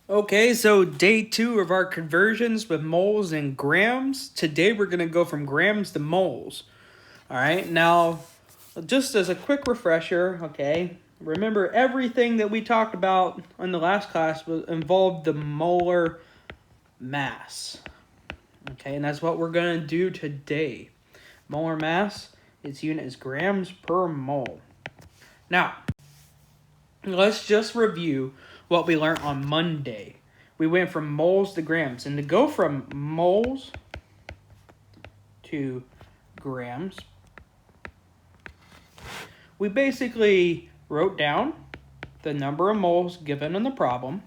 Okay, so day 2 of our conversions with moles and grams. Today we're going to go from grams to moles. All right, now just as a quick refresher, okay, remember everything that we talked about in the last class involved the molar mass. Okay, and that's what we're going to do today. Molar mass, its unit is grams per mole. Now, let's just review what we learned on Monday. We went from moles to grams. And to go from moles to grams, we basically wrote down the number of moles given in the problem.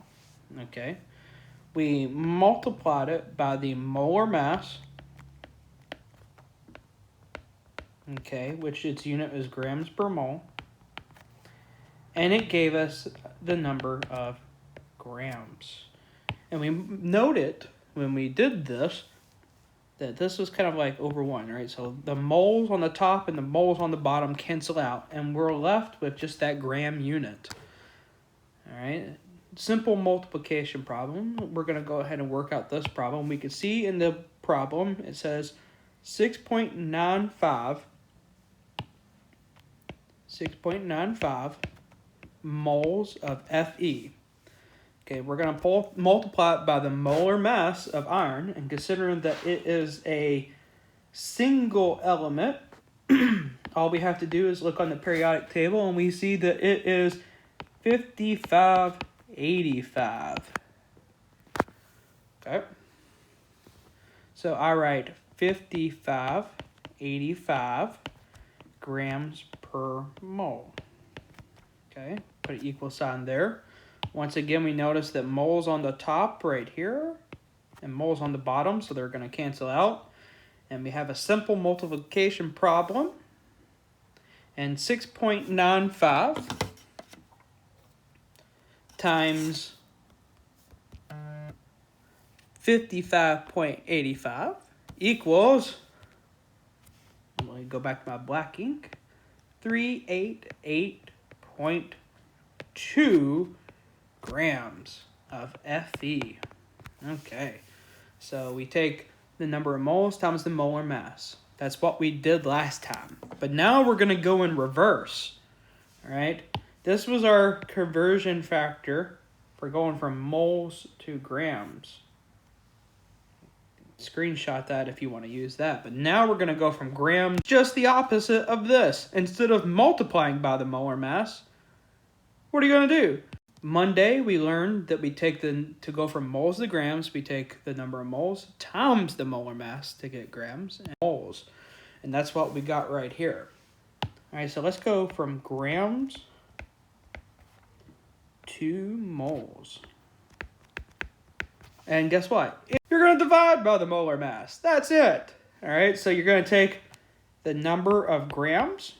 Okay. We multiplied it by the molar mass. Okay, which its unit is grams per mole. And it gave us the number of grams. And we noted when we did this that this was kind of like over 1, right? So the moles on the top and the moles on the bottom cancel out, and we're left with just that gram unit. All right, simple multiplication problem. We're going to go ahead and work out this problem. We can see in the problem it says 6.95 moles of Fe. Okay, we're going to multiply it by the molar mass of iron, and considering that it is a single element, all we have to do is look on the periodic table, and we see that it is 5585. Okay, so I write 5585 grams per mole. Okay, put an equal sign there. Once again, we notice that moles on the top right here and moles on the bottom, so they're going to cancel out. And we have a simple multiplication problem. And 6.95 times 55.85 equals, let me go back to my black ink, 388.2 grams of Fe. Okay, so we take the number of moles times the molar mass. That's what we did last time. But now we're going to go in reverse. All right, this was our conversion factor for going from moles to grams. Screenshot that if you want to use that. But now we're going to go from grams, just the opposite of this. Instead of multiplying by the molar mass, what are you going to do? Monday, we learned that to go from moles to grams, we take the number of moles times the molar mass to get grams and moles. And that's what we got right here. All right, so let's go from grams to moles. And guess what? You're going to divide by the molar mass. That's it. All right, so you're going to take the number of grams,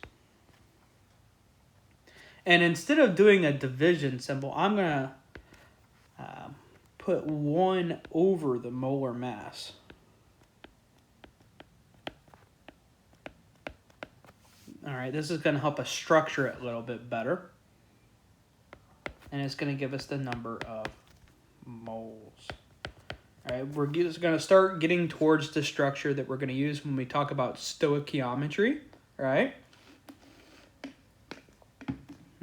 and instead of doing a division symbol, I'm going to put 1 over the molar mass. All right, this is going to help us structure it a little bit better. And it's going to give us the number of moles. All right, we're just going to start getting towards the structure that we're going to use when we talk about stoichiometry. All right.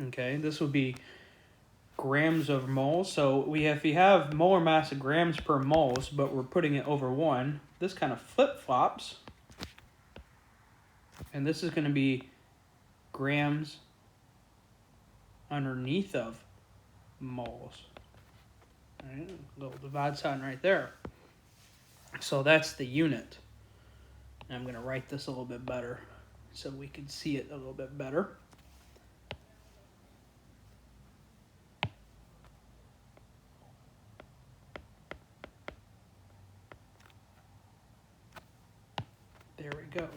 Okay, this would be grams of moles. So if you have molar mass of grams per moles, but we're putting it over 1, this kind of flip-flops. And this is going to be grams underneath of moles. All right, little divide sign right there. So that's the unit. And I'm going to write this a little bit better so we can see it a little bit better. There we go.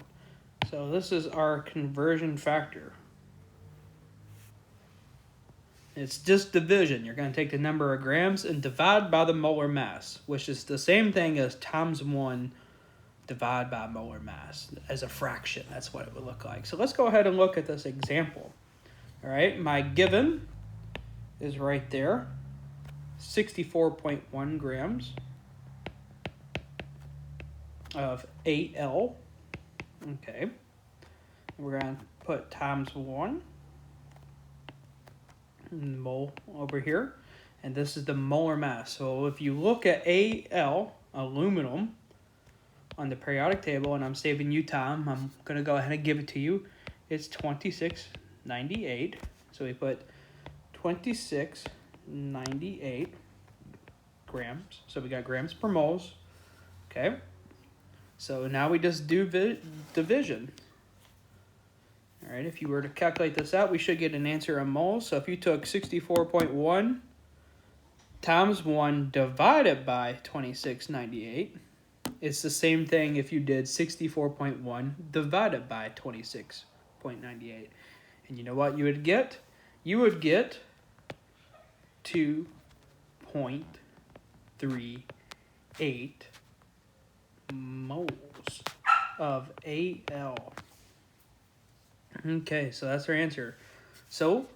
So this is our conversion factor. It's just division. You're going to take the number of grams and divide by the molar mass, which is the same thing as times 1 divide by molar mass as a fraction. That's what it would look like. So let's go ahead and look at this example. All right, my given is right there. 64.1 grams of 8L. Okay. We're going to put times 1 mole over here. And this is the molar mass. So if you look at Al, aluminum, on the periodic table, and I'm saving you time, I'm going to go ahead and give it to you. It's 2698. So we put 2698 grams. So we got grams per moles. Okay. So now we just do division. All right, if you were to calculate this out, we should get an answer in moles. So if you took 64.1 times 1 divided by 2698, it's the same thing if you did 64.1 divided by 26.98. And you know what you would get? You would get 2.38 moles of Al. Okay, so that's our answer. So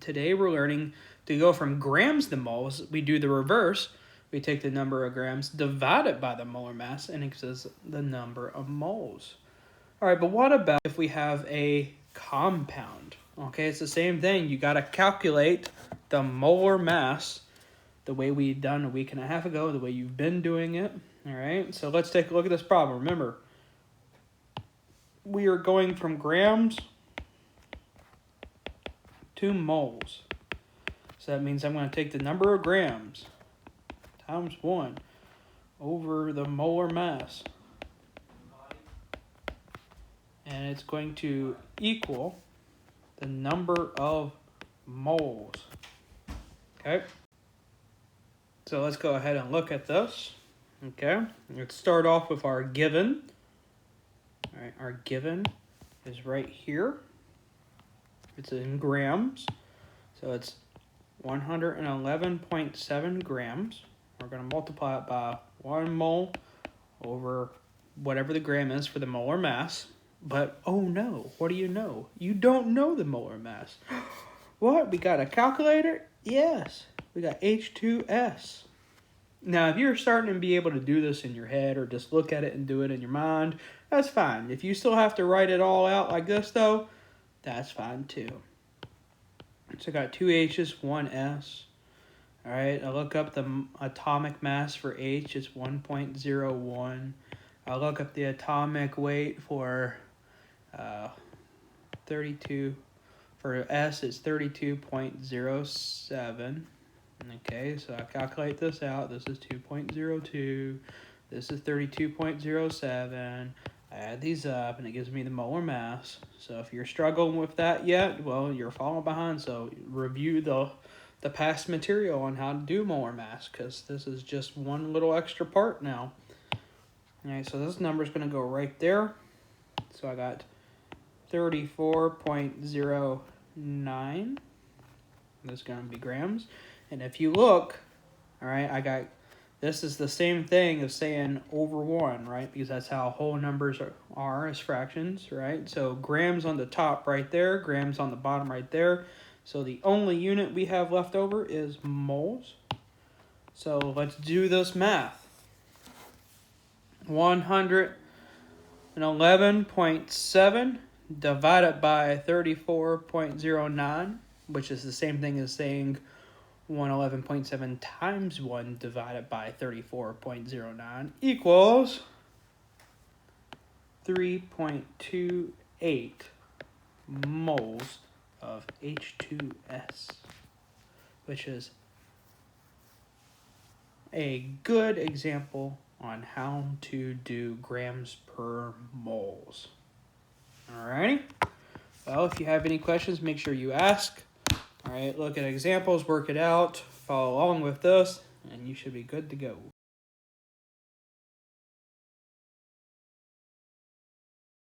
today we're learning to go from grams to moles. We do the reverse. We take the number of grams divided by the molar mass, and it gives us the number of moles. All right, but what about if we have a compound? Okay, it's the same thing. You got to calculate the molar mass the way we done a week and a half ago, the way you've been doing it. All right, so let's take a look at this problem. Remember, we are going from grams to moles. So that means I'm going to take the number of grams times 1 over the molar mass. And it's going to equal the number of moles. Okay. So let's go ahead and look at this. Okay. Let's start off with our given. All right, our given is right here. It's in grams. So it's 111.7 grams. We're going to multiply it by 1 mole over whatever the gram is for the molar mass. But, oh no, what do you know? You don't know the molar mass. What? We got a calculator? Yes, we got H2S. Now, if you're starting to be able to do this in your head or just look at it and do it in your mind, that's fine. If you still have to write it all out like this, though, that's fine too. So I got 2 H's, 1 S. All right, I look up the atomic mass for H, it's 1.01. I look up the atomic weight for 32. For S, it's 32.07. Okay, so I calculate this out. This is 2.02. This is 32.07. I add these up, and it gives me the molar mass. So if you're struggling with that yet, well, you're falling behind. So review the past material on how to do molar mass, because this is just one little extra part now. All right, so this number is going to go right there. So I got 34.09. This is going to be grams. And if you look, all right, I got, this is the same thing as saying over 1, right? Because that's how whole numbers are as fractions, right? So grams on the top right there, grams on the bottom right there. So the only unit we have left over is moles. So let's do this math. 111.7 divided by 34.09, which is the same thing as saying 111.7 times 1 divided by 34.09 equals 3.28 moles of H2S, which is a good example on how to do grams per moles. Alrighty. Well, if you have any questions, make sure you ask. All right, look at examples, work it out, follow along with this, and you should be good to go.